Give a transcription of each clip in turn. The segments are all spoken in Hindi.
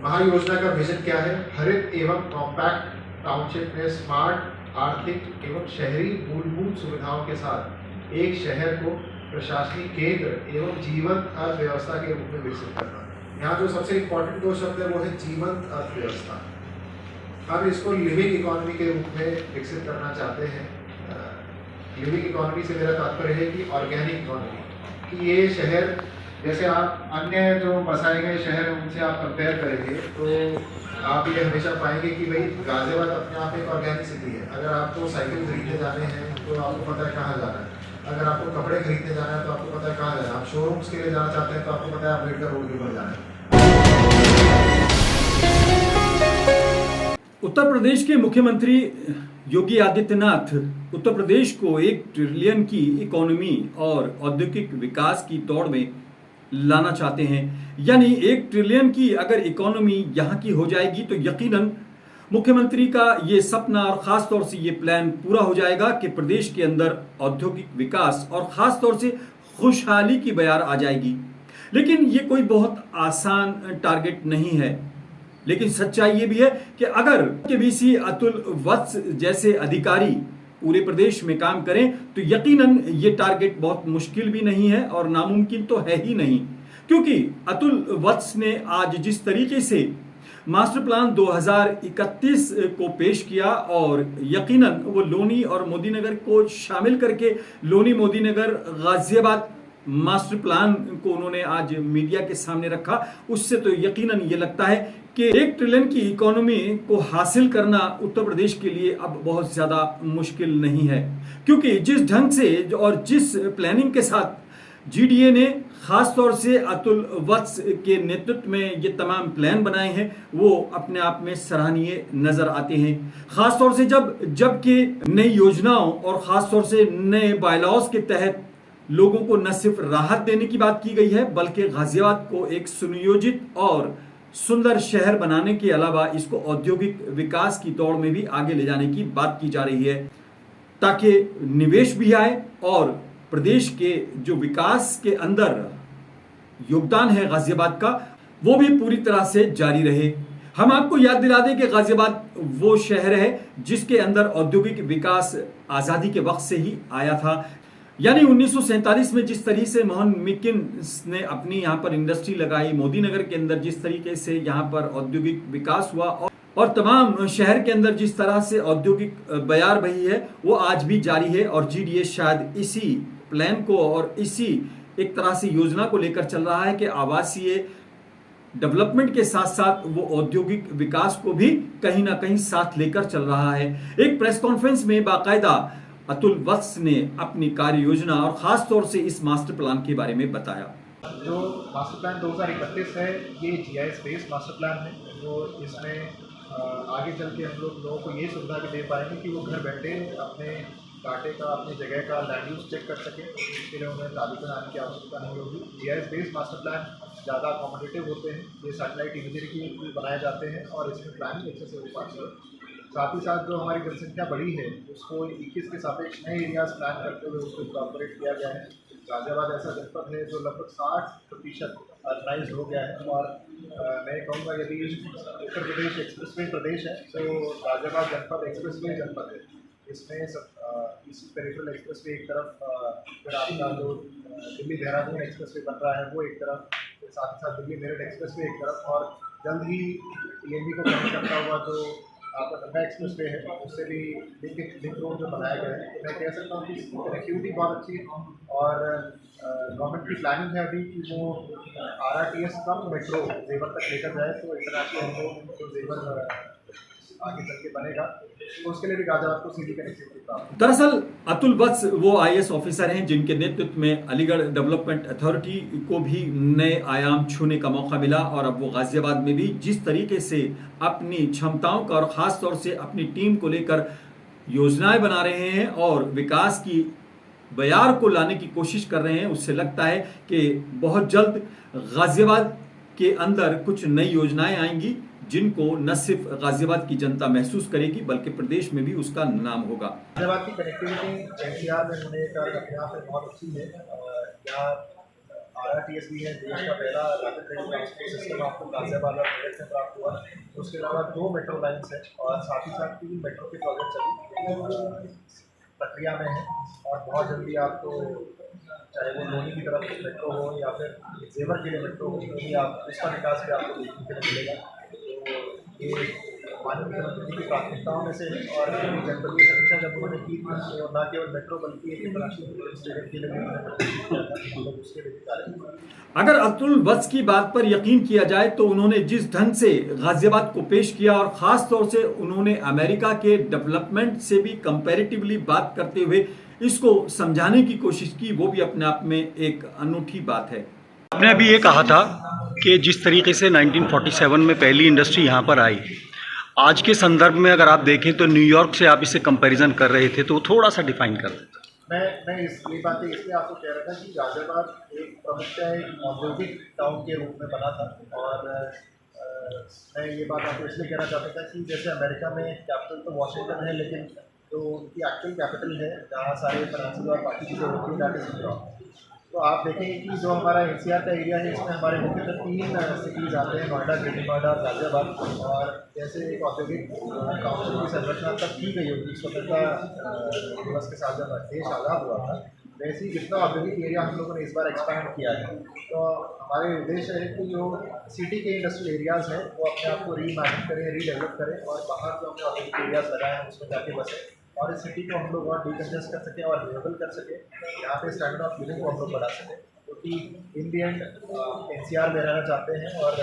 महायोजना का विजन क्या है? हरित एवं कॉम्पैक्ट टाउनशिप में स्मार्ट, आर्थिक एवं शहरी मूलभूत सुविधाओं के साथ एक शहर को प्रशासनिक केंद्र एवं जीवंत अर्थव्यवस्था के रूप में विकसित करना। यहाँ जो सबसे इम्पोर्टेंट दो शब्द है वो है जीवंत अर्थव्यवस्था। हम इसको लिविंग इकोनॉमी के रूप में विकसित करना चाहते हैं। लिविंग इकोनॉमी से मेरा तात्पर्य है कि ऑर्गेनिक इकोनॉमी, कि ये शहर जैसे आप अन्य जो बसाए गए शहर हैं उनसे आप कंपेयर करेंगे तो आप ये हमेशा पाएंगे कि भाई गाजियाबाद अपने आप एक ऑर्गेनिक सिटी है। अगर आपको साइकिल खरीदने जाने हैं तो आपको पता है कहाँ जाना है। अगर आपको कपड़े खरीदने जाना है तो आपको पता है कहाँ जाना है। आप शोरूम्स के लिए जाना चाहते हैं तो आपको पता है अम्बेडकर रोड के ऊपर जाना है। उत्तर प्रदेश के मुख्यमंत्री योगी आदित्यनाथ उत्तर प्रदेश को 1 ट्रिलियन की इकोनॉमी और औद्योगिक विकास की दौड़ में लाना चाहते हैं। यानी 1 ट्रिलियन की अगर इकोनॉमी यहाँ की हो जाएगी तो यकीनन मुख्यमंत्री का ये सपना और खास तौर से ये प्लान पूरा हो जाएगा कि प्रदेश के अंदर औद्योगिक विकास और खास तौर से खुशहाली की बयार आ जाएगी। लेकिन ये कोई बहुत आसान टारगेट नहीं है। लेकिन सच्चाई ये भी है कि अगर केबीसी अतुल वत्स जैसे अधिकारी पूरे प्रदेश में काम करें तो यकीनन ये टारगेट बहुत मुश्किल भी नहीं है और नामुमकिन तो है ही नहीं। क्योंकि अतुल वत्स ने आज जिस तरीके से मास्टर प्लान 2031 को पेश किया और यकीनन वो लोनी और मोदीनगर को शामिल करके लोनी मोदीनगर गाजियाबाद मास्टर प्लान को उन्होंने आज मीडिया के सामने रखा, उससे तो यकीनन ये लगता है कि 1 ट्रिलियन की इकोनॉमी को हासिल करना उत्तर प्रदेश के लिए अब बहुत ज्यादा मुश्किल नहीं है। क्योंकि जिस ढंग से और जिस प्लानिंग के साथ जीडीए ने खास तौर से अतुल वत्स के नेतृत्व में ये तमाम प्लान बनाए हैं वो अपने आप में सराहनीय नजर आते हैं। खास तौर से जबकि नई योजनाओं और खास तौर से नए बायलॉज के तहत लोगों को न सिर्फ राहत देने की बात की गई है बल्कि गाजियाबाद को एक सुनियोजित और सुंदर शहर बनाने के अलावा इसको औद्योगिक विकास की दौड़ में भी आगे ले जाने की बात की जा रही है ताकि निवेश भी आए और प्रदेश के जो विकास के अंदर योगदान है गाजियाबाद का वो भी पूरी तरह से जारी रहे। हम आपको याद दिला दें कि गाजियाबाद वो शहर है जिसके अंदर औद्योगिक विकास आज़ादी के वक्त से ही आया था। यानी 1947 में जिस तरीके से मोहन मिकिन्स ने अपनी यहाँ पर इंडस्ट्री लगाई, मोदीनगर के अंदर जिस तरीके से यहाँ पर औद्योगिक विकास हुआ और तमाम शहर के अंदर जिस तरह से औद्योगिक बयार बही है वो आज भी जारी है। और जीडीए शायद इसी प्लान को और इसी एक तरह से योजना को लेकर चल रहा है कि आवासीय डेवलपमेंट के साथ साथ वो औद्योगिक विकास को भी कहीं ना कहीं साथ लेकर चल रहा है। एक प्रेस कॉन्फ्रेंस में बाकायदा अतुल वत्स ने अपनी कार्य योजना और खास तौर से इस मास्टर प्लान के बारे में बताया। जो मास्टर प्लान 2031 है ये जीआईएस बेस्ड मास्टर प्लान है। जो इसमें आगे चल के हम लोगों को ये सुविधा भी दे पाएंगे कि वो घर बैठे अपने डाटे का, अपनी जगह का लैंड यूज चेक कर सकें। इसके लिए उन्हें तारीख बनाने की आवश्यकता नहीं होगी। जीआईएस बेस्ड मास्टर प्लान ज़्यादा अकोमोडेटिव होते हैं। ये सैटेलाइट इमेजरी के बनाए जाते हैं और इसमें प्लानिंग अच्छे से हो पाती है। साथ ही साथ जो हमारी जनसंख्या बढ़ी है उसको 21 के सापेक्ष नए एरियाज प्लान करते हुए उसको इनकॉर्पोरेट किया गया है। गाजियाबाद ऐसा जनपद है जो लगभग 60% अर्बनाइज हो गया है। और मैं कहूँगा यदि उत्तर प्रदेश एक्सप्रेसवे प्रदेश है तो गाजियाबाद जनपद एक्सप्रेसवे जनपद है। इसमें इस पेरिफेरल एक्सप्रेसवे एक तरफ, फिर आपका जो दिल्ली देहरादून एक्सप्रेसवे बन रहा है वो एक तरफ, फिर साथ ही साथ दिल्ली मेरठ एक्सप्रेसवे एक तरफ, और जल्द ही टीएमबी को कनेक्ट करता हुआ जो आपका गंगा एक्सप्रेस वे है उससे भी लिंक रोड जो बनाया गया है। तो मैं कह सकता हूँ कि इसकी कनेक्टिविटी बहुत अच्छी है। और गवर्नमेंट की प्लानिंग है अभी कि वो RRTS कम मेट्रो जेवर तक लेकर जाए तो इंटरनेशनल एयरपोर्ट जो जेवर आगे चल के बनेगा तो उसके लिए भी गाजियाबाद को सीधी कनेक्टिविटी प्राप्त। दरअसल अतुल वत्स वो IAS ऑफिसर हैं जिनके नेतृत्व में अलीगढ़ डेवलपमेंट अथॉरिटी को भी नए आयाम छूने का मौका मिला और अब वो गाजियाबाद में भी जिस तरीके से अपनी क्षमताओं का और ख़ास तौर से अपनी टीम को लेकर योजनाएं बना रहे हैं और विकास की बयार को लाने की कोशिश कर रहे हैं, उससे लगता है कि बहुत जल्द गाजियाबाद के अंदर कुछ नई योजनाएं आएंगी जिनको न सिर्फ गाजियाबाद की जनता महसूस करेगी बल्कि प्रदेश में भी उसका नाम होगा। गाजियाबाद की कनेक्टिविटी NCR में होने का अपने आप में बहुत अच्छी है। यहाँ RRTS भी है, देश का पहला रैपिड रेल ट्रांसपोर्ट सिस्टम आपको गाजियाबाद और मेरठ में प्राप्त हुआ। उसके अलावा 2 मेट्रो लाइन्स हैं और साथ ही साथ 3 मेट्रो के प्रोजेक्ट्स अभी प्रक्रिया में हैं और बहुत जल्दी आपको, चाहे वो लोनी की तरफ मेट्रो हो या फिर जेवर के लिए मेट्रो हो, तो भी आप उसका विकास भी आपको देखने के लिए मिलेगा। तो ये माननीय मुख्यमंत्री जी की प्राथमिकताओं में से है और जनपदीय समीक्षा जब उन्होंने की थी तो न केवल मेट्रो बल्कि एक इंटरनेशनल स्टेडियम के लिए भी उन्होंने प्रदर्शित किया था, हम लोग उसके लिए भी कार्य कर रहे हैं। अगर अतुल वत्स की बात पर यकीन किया जाए तो उन्होंने जिस ढंग से गाजियाबाद को पेश किया और ख़ास तौर से उन्होंने अमेरिका के डेवलपमेंट से भी कंपैरेटिवली बात करते हुए इसको समझाने की कोशिश की, वो भी अपने आप में एक अनूठी बात है। आपने अभी ये कहा था कि जिस तरीके से 1947 में पहली इंडस्ट्री यहाँ पर आई, आज के संदर्भ में अगर आप देखें तो न्यूयॉर्क से आप इसे कंपैरिजन कर रहे थे, तो थोड़ा सा डिफाइन कर दें। मैं ये बातें इसलिए आपको कह रहा था कि गाजियाबाद एक प्रमुखतः एक औद्योगिक टाउन के रूप में बना था और मैं ये बात आपको इसलिए कहना चाहता था कि जैसे अमेरिका में कैपिटल तो वॉशिंगटन है, लेकिन जो उनकी एक्चुअल कैपिटल है जहाँ सारे फाइनेंशियल और बाकी चीज़ें होती हैं, दैट इज न्यूयॉर्क। तो आप देखेंगे कि जो हमारा NCR का एरिया है इसमें हमारे मुख्यतः 3 सिटीज़ आते हैं, नोएडा, ग्रेटर नोएडा और गाजियाबाद। और जैसे एक औद्योगिक काउंसिल की संरचना तब की गई होगी स्वतंत्रता दिवस के साथ जब देश आज़ाद हुआ था, वैसे ही जितना औद्योगिक एरिया हम लोगों ने इस बार एक्सपैंड किया है। तो हमारे उद्देश्य है कि जो सिटी के इंडस्ट्रियल एरियाज़ हैं वो अपने आप को रीइमेजिन करें, रीडेवलप करें और बाहर जो हमने औद्योगिक एरियाज़ लगाए हैं उसमें जाके बसें और इस सिटी को हम लोग और डिकंजेस्ट कर सकें और रिन्यूएबल कर सकें, यहाँ पे स्टैंडर्ड ऑफ लिविंग को हम लोग बढ़ा सकें, क्योंकि इन दी एंड NCR में रहना चाहते हैं और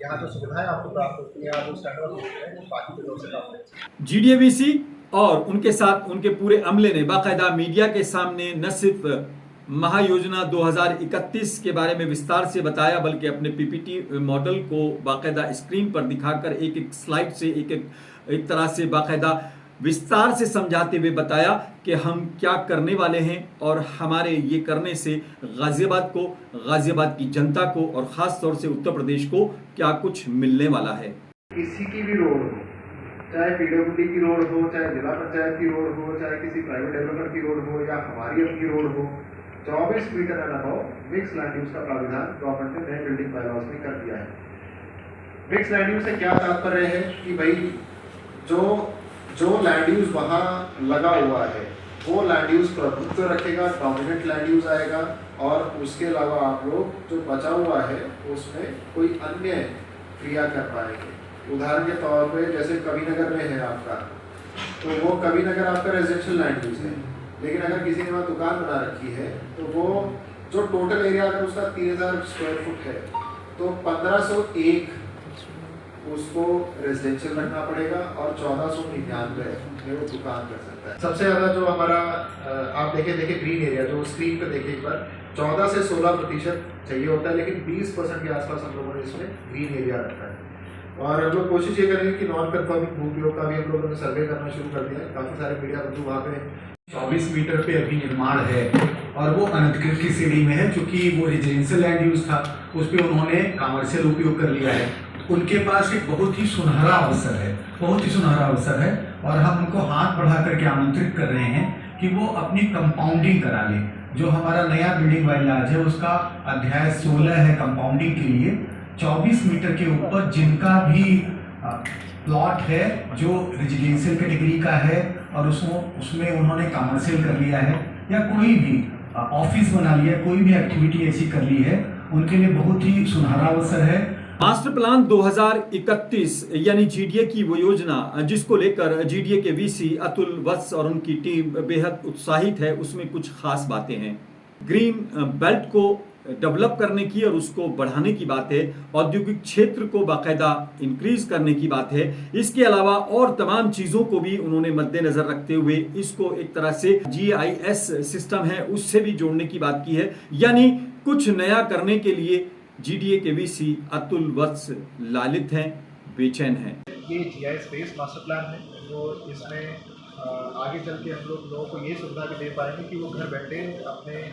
यहाँ जो सुविधाएं आपको प्राप्त होती हैं, जो स्टैंडर्ड ऑफ लिविंग है, बाकी के लोग से प्राप्त होती है। GDAVC और उनके साथ उनके पूरे अमले ने बाकायदा मीडिया के सामने न सिर्फ महायोजना 2031 के बारे में विस्तार से बताया, बल्कि अपने PPT मॉडल को बाकायदा स्क्रीन पर दिखाकर एक एक स्लाइड से एक तरह से बाकायदा विस्तार से समझाते हुए बताया कि हम क्या करने वाले हैं और हमारे ये करने से गाजियाबाद को, गाजियाबाद की जनता को और ख़ास तौर से उत्तर प्रदेश को क्या कुछ मिलने वाला है। किसी की भी रोड हो, चाहे PWD की रोड हो, चाहे जिला पंचायत की रोड हो, चाहे किसी प्राइवेट डेवलपर की रोड हो या हमारी अपनी रोड हो, 24 metre and above mix land use का प्राविधान गवर्नमेंट ने नए बिल्डिंग बायलॉज में कर दिया है। मिक्स लैंड यूज से क्या तात्पर्य है कि भाई जो लैंड यूज वहाँ लगा हुआ है वो लैंड यूज प्रभुत्व रखेगा, डोमिनेंट लैंड यूज आएगा और उसके अलावा आप लोग जो बचा हुआ है उसमें कोई अन्य क्रिया कर पाएंगे। उदाहरण के तौर पे जैसे कविनगर में है आपका, तो वो कविनगर आपका रेजिडेंशियल लैंड यूज है, लेकिन अगर किसी ने वहाँ दुकान बना रखी है तो वो जो टोटल एरिया अगर उसका 3000 स्क्वायर फुट है तो 1501 उसको रेजिडेंशियल रखना पड़ेगा और 1499 में वो दुकान कर सकता है। सबसे ज़्यादा जो हमारा आप देखें ग्रीन एरिया जो स्क्रीन पे देखें एक बार, 14 से 16% चाहिए होता है, लेकिन 20% के आसपास हम लोगों ने इसमें ग्रीन एरिया रखा है। और हम लोग कोशिश ये करेंगे कि नॉन कन्फर्मिंग भू उपयोग का भी हम लोगों ने सर्वे करना शुरू कर दिया है। काफ़ी सारे मीडिया बंधु वहाँ पे 24 मीटर पे अभी निर्माण है और वो अनधिकृत की श्रेणी में है, चूंकि वो रेजिडेंशियल लैंड यूज था उस पर उन्होंने कमर्शियल उपयोग कर लिया है। उनके पास एक बहुत ही सुनहरा अवसर है, बहुत ही सुनहरा अवसर है और हम उनको हाथ बढ़ा करके आमंत्रित कर रहे हैं कि वो अपनी कंपाउंडिंग करा लें। जो हमारा नया बिल्डिंग बायलॉज है उसका अध्याय 16 है कंपाउंडिंग के लिए। 24 मीटर के ऊपर जिनका भी प्लॉट है जो रेजिडेंशियल कैटेगरी का है और उसमें उन्होंने कमर्शियल कर लिया है या कोई भी ऑफिस बना लिया, कोई भी एक्टिविटी ऐसी कर ली है, उनके लिए बहुत ही सुनहरा अवसर है। मास्टर प्लान 2031 यानी GDA की वो योजना जिसको लेकर GDA के VC अतुल वत्स और उनकी टीम बेहद उत्साहित है, उसमें कुछ खास बातें हैं। ग्रीन बेल्ट को डेवलप करने की और उसको बढ़ाने की बात है, औद्योगिक क्षेत्र को बाकायदा इंक्रीज करने की बात है। इसके अलावा और तमाम चीज़ों को भी उन्होंने मद्देनजर रखते हुए इसको एक तरह से GIS सिस्टम है उससे भी जोड़ने की बात की है, यानी कुछ नया करने के लिए GDA के VC अतुल वत्स लालित हैं, बेचैन हैं। ये GIS बेस्ड मास्टर प्लान है, तो इसमें आगे चल के हम लोगों को ये सुविधा भी दे पाएंगे कि वो घर बैठे अपने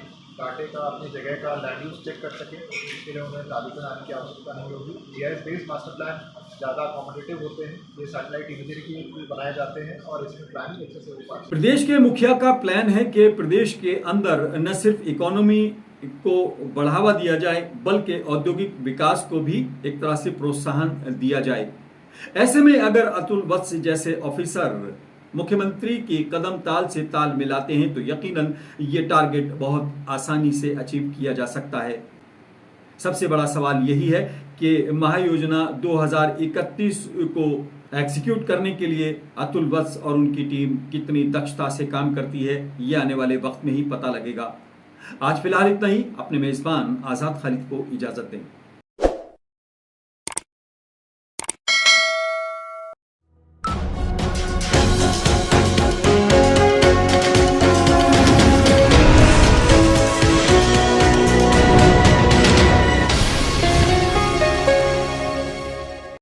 कांटे का अपनी जगह का लैंड यूज चेक कर सकें। इसके लिए उन्हें तालीम आने की आवश्यकता नहीं होगी। GIS बेस्ड मास्टर प्लान ज़्यादा अकोमोडेटिव होते हैं। ये सैटेलाइट इमेजरी के बनाए जाते हैं और इसमें प्लानिंग अच्छे से हो पाती है। प्रदेश के मुखिया का प्लान है कि प्रदेश के अंदर न सिर्फ इकोनॉमी को बढ़ावा दिया जाए बल्कि औद्योगिक विकास को भी एक तरह से प्रोत्साहन दिया जाए। ऐसे में अगर अतुल वत्स जैसे ऑफिसर मुख्यमंत्री के कदम ताल से ताल मिलाते हैं तो यकीनन ये टारगेट बहुत आसानी से अचीव किया जा सकता है। सबसे बड़ा सवाल यही है कि महायोजना 2031 को एग्जीक्यूट करने के लिए अतुल वत्स और उनकी टीम कितनी दक्षता से काम करती है, ये आने वाले वक्त में ही पता लगेगा। आज फिलहाल इतना ही। अपने मेजबान आजाद खालिद को इजाजत दें।